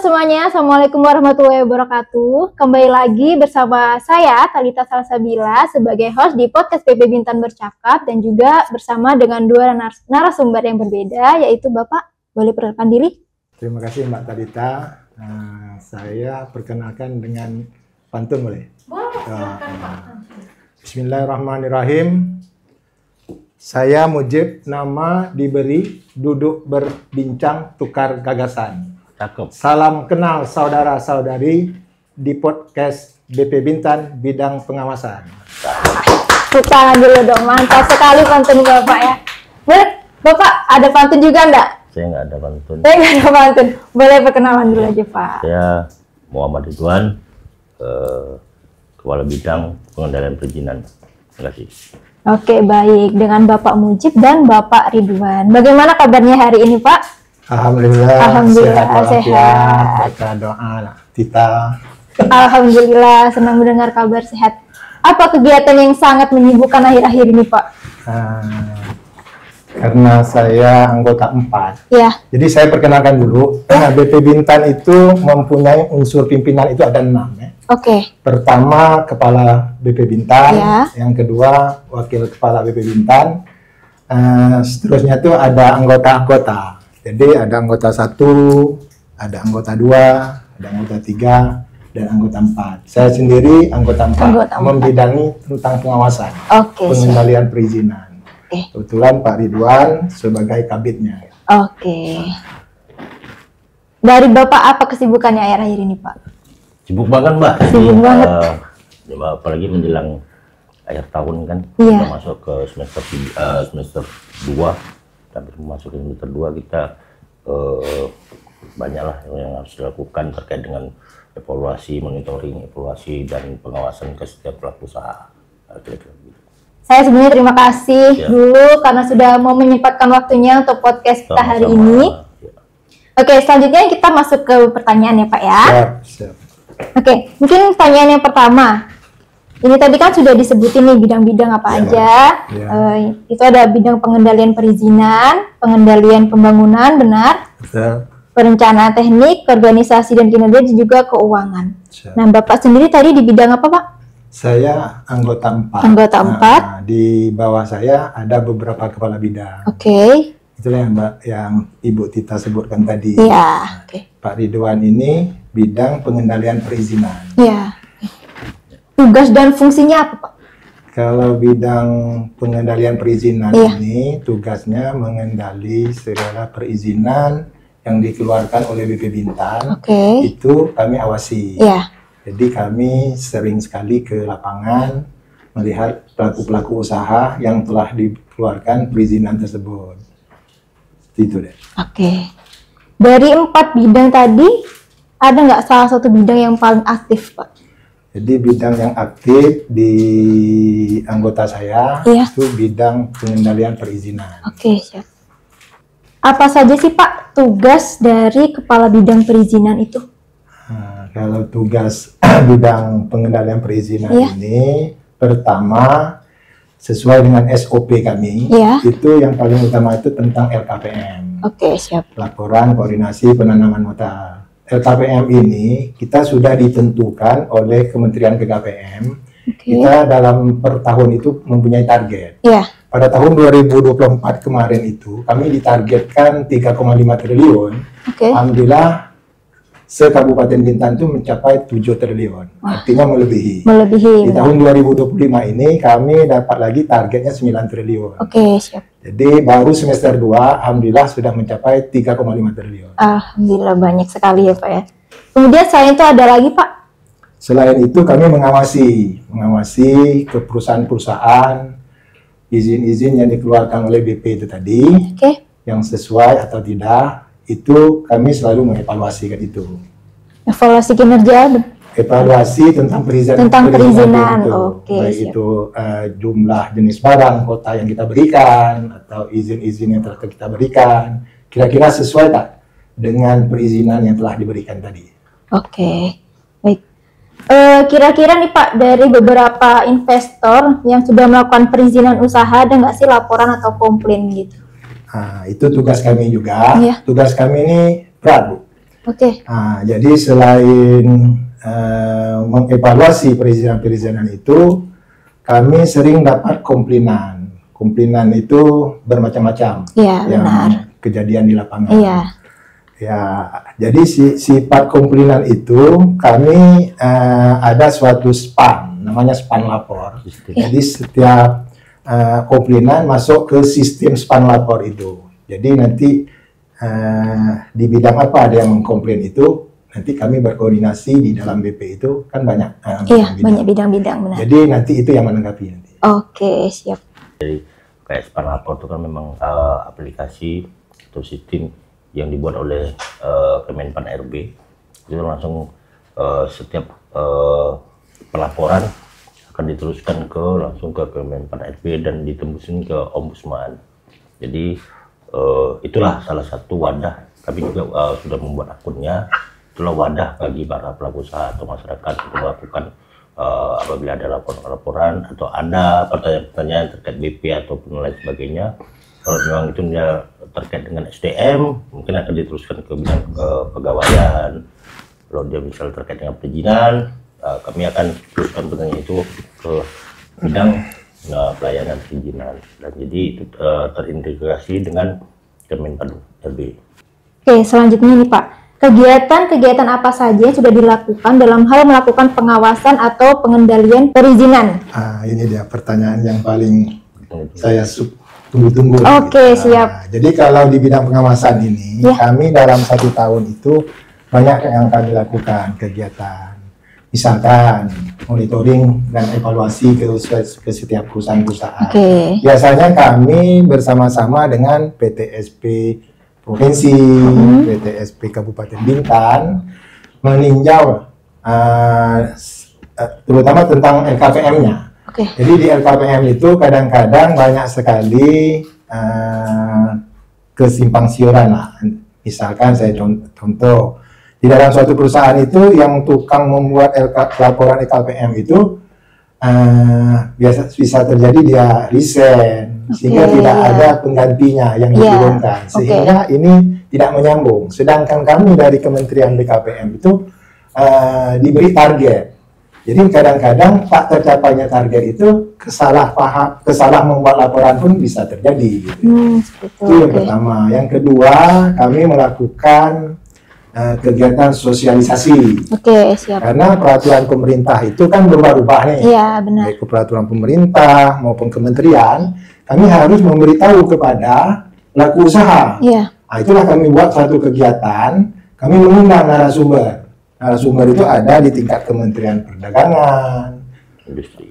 semuanya, Assalamualaikum warahmatullahi wabarakatuh. Kembali lagi bersama saya, Thalita Salsabila, sebagai host di podcast PP Bintan Bercakap, dan juga bersama dengan dua narasumber yang berbeda, yaitu Bapak, boleh perkenalkan diri? Terima kasih Mbak Thalita. Saya perkenalkan dengan pantun boleh? Bismillahirrahmanirrahim. Saya Mujib, nama diberi, duduk berbincang, tukar gagasan. Cakep. Salam kenal saudara-saudari di podcast BP Bintan bidang pengawasan. Tepuk tangan dulu dong, mantap sekali pantun Bapak ya. Boleh, Bapak ada pantun juga enggak? Saya nggak ada pantun. Saya nggak ada pantun. Boleh perkenalan dulu aja Pak. Saya Muhammad Ridwan, Kepala Bidang Pengendalian Perizinan. Terima kasih. Oke, baik. Dengan Bapak Mujib dan Bapak Ridwan. Bagaimana kabarnya hari ini Pak? Alhamdulillah, sehat. Berkat doa kita. Alhamdulillah, senang mendengar kabar sehat. Apa kegiatan yang sangat menyibukkan akhir-akhir ini Pak? Karena saya anggota 4. Ya. Jadi saya perkenalkan dulu. BP Bintan itu mempunyai unsur pimpinan itu ada 6 ya. Oke. Pertama Kepala BP Bintan, Ya. yang kedua Wakil Kepala BP Bintan, seterusnya itu ada anggota-anggota. Jadi ada anggota 1, ada anggota 2, ada anggota 3, dan anggota 4. Saya sendiri anggota 4, membidangi tentang pengawasan, pengendalian perizinan. Kebetulan Pak Ridwan sebagai kabitnya. Oke. Dari Bapak apa kesibukannya akhir-akhir ini Pak? Sibuk banget Mbak. Sibuk banget. Apalagi menjelang akhir tahun kan. Iya. Kita masuk ke semester 2. Tapi masuk ke semester 2 kita banyaklah yang harus dilakukan terkait dengan evaluasi, monitoring, evaluasi, dan pengawasan ke setiap pelaku usaha. Saya sebenarnya terima kasih dulu karena sudah mau menyempatkan waktunya untuk podcast kita hari ini. Oke, selanjutnya kita masuk ke pertanyaan ya Pak ya. Siap. Oke, mungkin pertanyaan yang pertama. Ini tadi kan sudah disebutin nih bidang-bidang apa aja. Itu ada bidang pengendalian perizinan, pengendalian pembangunan, benar? Betul. Perencanaan teknik, organisasi dan kinerja, dan juga keuangan. Nah, Bapak sendiri tadi di bidang apa Pak? Saya anggota 4. Anggota 4. Di bawah saya ada beberapa kepala bidang. Oke. Itulah yang Ibu Tita sebutkan tadi. Iya. Oke. Pak Ridwan ini bidang pengendalian perizinan. Iya. Tugas dan fungsinya apa Pak? Kalau bidang pengendalian perizinan ini tugasnya mengendali segala perizinan yang dikeluarkan oleh BP Bintan. Itu kami awasi. Jadi kami sering sekali ke lapangan melihat pelaku-pelaku usaha yang telah dikeluarkan perizinan tersebut. Itu deh. Oke. Dari 4 bidang tadi, ada nggak salah satu bidang yang paling aktif Pak? Jadi bidang yang aktif di anggota saya itu bidang pengendalian perizinan. Oke, siap. Apa saja sih Pak tugas dari kepala bidang perizinan itu? Kalau tugas bidang pengendalian perizinan ini, pertama sesuai dengan SOP kami, itu yang paling utama itu tentang LKPM. Oke, siap. Laporan koordinasi penanaman modal. LKPM ini kita sudah ditentukan oleh Kementerian PKPM. Kita dalam per tahun itu mempunyai target. Pada tahun 2024 kemarin itu kami ditargetkan 3,5 triliun. Alhamdulillah se-Kabupaten Bintan itu mencapai 7 triliun. Artinya melebihi. Di tahun 2025 ini kami dapat lagi targetnya 9 triliun. Siap. Jadi baru semester 2 alhamdulillah sudah mencapai 3,5 triliun. Alhamdulillah banyak sekali ya Pak ya. Kemudian selain itu ada lagi Pak? Selain itu kami mengawasi ke perusahaan-perusahaan izin-izin yang dikeluarkan oleh BP itu tadi, yang sesuai atau tidak, itu kami selalu mengevaluasi kan itu. Evaluasi kinerja? Evaluasi tentang perizinan. Baik itu jumlah jenis barang, kota yang kita berikan, atau izin-izin yang telah kita berikan. Kira-kira sesuai tak dengan perizinan yang telah diberikan tadi? Baik. Kira-kira nih Pak, dari beberapa investor yang sudah melakukan perizinan usaha, ada nggak sih laporan atau komplain gitu? Itu tugas kami juga. Tugas kami ini berat Bu. Oke. Nah, jadi selain mengevaluasi perizinan-perizinan itu, kami sering dapat komplainan. Komplainan itu bermacam-macam. Iya, yang benar. kejadian di lapangan. Iya. Ya, jadi sifat komplainan itu kami ada suatu span, namanya span lapor. Jadi setiap komplainan masuk ke sistem span lapor itu. Jadi nanti di bidang apa ada yang mengkomplain itu, nanti kami berkoordinasi di dalam BP itu kan banyak. Iya, banyak bidang-bidang, benar. Jadi nanti itu yang menanggapi nanti. Oke, siap. Jadi kayak span lapor itu kan memang aplikasi atau sistem yang dibuat oleh Kemenpan RB. Itu langsung setiap pelaporan akan diteruskan langsung ke Kemenpan RB dan ditembusin ke Ombudsman. Jadi itulah salah satu wadah. Kami juga sudah membuat akunnya. Itulah wadah bagi para pelaku usaha atau masyarakat untuk melakukan apabila ada laporan atau ada pertanyaan-pertanyaan terkait BP ataupun lain sebagainya. Kalau memang itu terkait dengan SDM, mungkin akan diteruskan ke bidang kepegawaian. Kalau dia misalnya terkait dengan perizinan, kami akan teruskan pertanyaan itu ke bidang pelayanan perizinan. Dan jadi itu terintegrasi dengan Kemenpan RB. Oke, selanjutnya nih Pak. Kegiatan-kegiatan apa saja yang sudah dilakukan dalam hal melakukan pengawasan atau pengendalian perizinan? Ini dia pertanyaan yang paling saya tunggu-tunggu. Oke, siap. Jadi kalau di bidang pengawasan ini, kami dalam 1 tahun itu banyak yang kami lakukan kegiatan. Misalkan monitoring dan evaluasi ke setiap perusahaan-perusahaan. Biasanya kami bersama-sama dengan PTSP Provinsi, PTSP Kabupaten Bintan meninjau terutama tentang LKPM-nya. Jadi di LKPM itu kadang-kadang banyak sekali kesimpang siuran lah. Misalkan saya contoh di dalam suatu perusahaan itu yang tukang membuat laporan LKPM itu bisa terjadi dia resign sehingga tidak ada penggantinya yang diturunkan sehingga ini tidak menyambung. Sedangkan kami dari Kementerian BKPM itu diberi target. Jadi kadang-kadang tak tercapainya target itu kesalah membuat laporan pun bisa terjadi. Gitu. Itu yang pertama. Yang kedua, kami melakukan kegiatan sosialisasi. Siap. Karena peraturan pemerintah itu kan berubah-ubah nih. Iya, benar. Baik peraturan pemerintah maupun kementerian, kami harus memberitahu kepada pelaku usaha. Nah, itulah kami buat satu kegiatan, kami mengundang narasumber. Narasumber itu ada di tingkat Kementerian Perdagangan,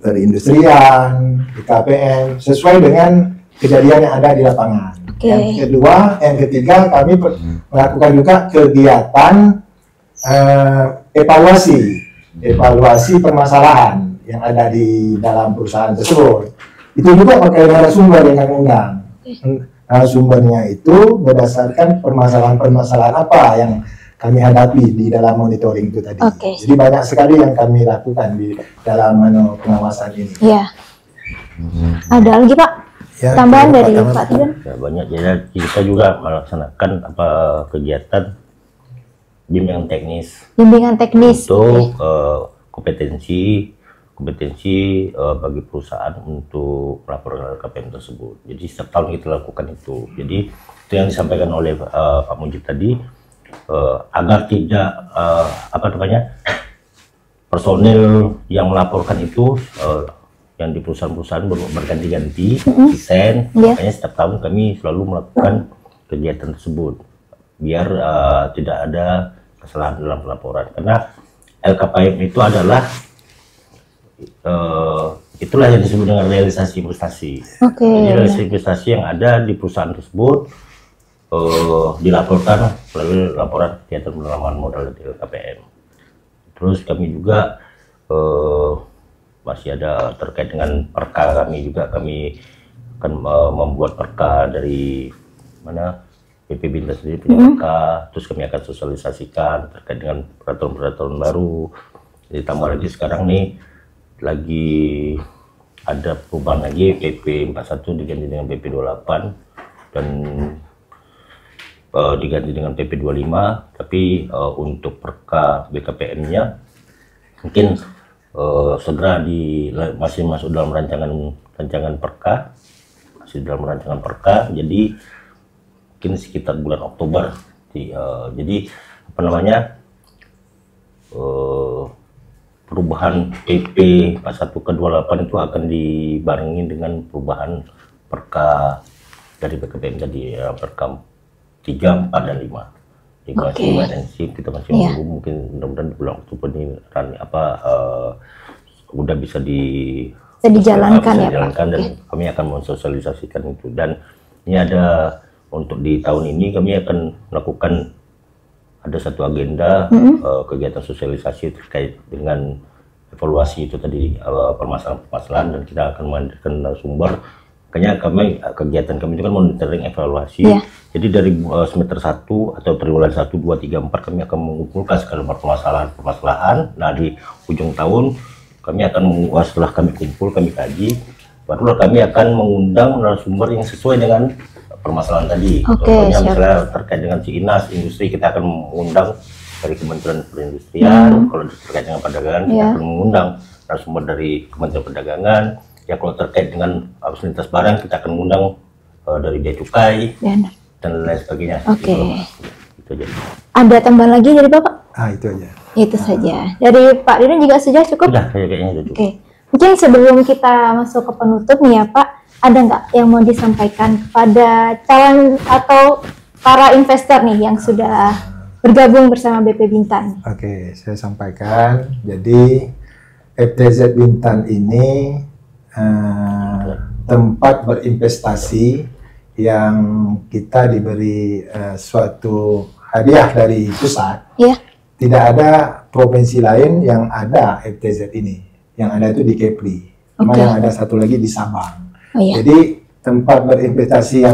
Perindustrian, BKPM, sesuai dengan kejadian yang ada di lapangan. Yang ketiga kami melakukan juga kegiatan evaluasi permasalahan yang ada di dalam perusahaan tersebut. Itu juga pakai narasumber yang kami undang. Narasumbernya itu berdasarkan permasalahan-permasalahan apa yang kami hadapi di dalam monitoring itu tadi. Jadi banyak sekali yang kami lakukan di dalam pengawasan ini. Ada lagi Pak? Tambahan dari Pak Tidan? Banyak. Jadi kita juga melaksanakan kegiatan bimbingan teknis. Bimbingan teknis. Untuk kompetensi bagi perusahaan untuk melaporkan LKPM tersebut. Jadi setiap tahun kita lakukan itu. Jadi itu yang disampaikan oleh Pak Mujib tadi, agar tidak personil yang melaporkan itu yang di perusahaan-perusahaan berganti-ganti desain. Makanya setiap tahun kami selalu melakukan kegiatan tersebut biar tidak ada kesalahan dalam pelaporan, karena LKPM itu adalah itulah yang disebut dengan realisasi investasi. Jadi realisasi investasi yang ada di perusahaan tersebut dilaporkan melalui laporan kegiatan penanaman modal di LKPM. Terus kami juga masih ada terkait dengan perka. Kami akan membuat perka dari PP Bintan sendiri punya perka. Terus kami akan sosialisasikan terkait dengan peraturan-peraturan baru. Ditambah lagi sekarang nih lagi ada perubahan lagi, PP 41 diganti dengan PP 28, dan diganti dengan PP 25, tapi untuk perka BKPM-nya mungkin segera masih masuk dalam rancangan perka, jadi mungkin sekitar bulan Oktober. Jadi apa namanya, perubahan PP 41 ke 28 itu akan dibarengi dengan perubahan perka dari BKPM tadi, perka 3, 4, dan 5. Masih intensif, kita masih menunggu, mungkin mudah-mudahan di bulan Oktober ini udah bisa dijalankan ya Pak. Dan kami akan mensosialisasikan itu. Dan ini ada untuk di tahun ini kami akan melakukan ada satu agenda kegiatan sosialisasi terkait dengan evaluasi itu tadi, permasalahan-permasalahan, dan kita akan menghadirkan sumber. Makanya kegiatan kami itu kan monitoring evaluasi. Jadi dari semester 1 atau triwulan 1, 2, 3, 4 kami akan mengumpulkan segala permasalahan. Nah, di ujung tahun kami akan setelah kami kumpul, kami kaji, barulah kami akan mengundang narasumber yang sesuai dengan permasalahan tadi. Contohnya misalnya terkait dengan Ciinas, industri, kita akan mengundang dari Kementerian Perindustrian. Kalau terkait dengan perdagangan, kita akan mengundang narasumber dari Kementerian Perdagangan. Ya, kalau terkait dengan arus lintas barang, kita akan mengundang dari Bea Cukai dan lain sebagainya. Itu aja. Ada tambahan lagi dari Bapak? Itu aja. Itu saja. Dari Pak Dirun juga sudah cukup? Sudah, kayaknya sudah cukup. Mungkin sebelum kita masuk ke penutup nih ya Pak, ada nggak yang mau disampaikan kepada calon atau para investor nih yang sudah bergabung bersama BP Bintan? Saya sampaikan. Jadi FTZ Bintan ini tempat berinvestasi yang kita diberi suatu hadiah dari pusat. Tidak ada provinsi lain yang ada FTZ ini. Yang ada itu di Kepri. Cuma yang ada satu lagi di Sabang. Jadi tempat berinvestasi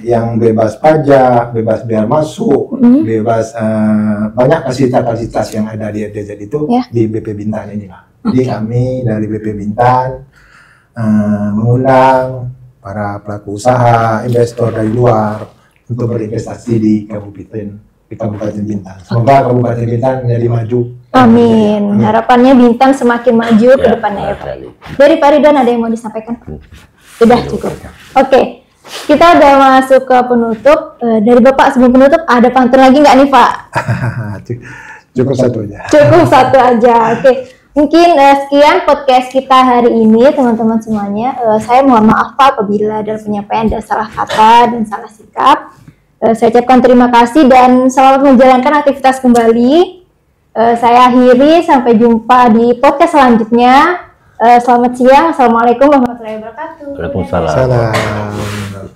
yang bebas pajak, bebas biaya masuk, bebas banyak fasilitas-fasilitas yang ada di FTZ itu di BP Bintan ini lah. Jadi kami dari BP Bintan mengundang para pelaku usaha, investor dari luar untuk berinvestasi di Kabupaten Bintan. Semoga Kabupaten Bintan menjadi maju. Amin. Harapannya Bintan semakin maju ke depannya ya Pak. Dari Pak Ridwan ada yang mau disampaikan? Sudah cukup. Kita udah masuk ke penutup. Dari Bapak sebelum penutup ada pantun lagi nggak nih Pak? Cukup satu aja. Cukup satu aja. Mungkin sekian podcast kita hari ini teman-teman semuanya. Saya mohon maaf Pak apabila dalam penyampaian ada salah kata dan salah sikap. Saya ucapkan terima kasih dan selamat menjalankan aktivitas kembali. Saya akhiri, sampai jumpa di podcast selanjutnya. Selamat siang, Assalamualaikum warahmatullahi wabarakatuh. Waalaikumsalam.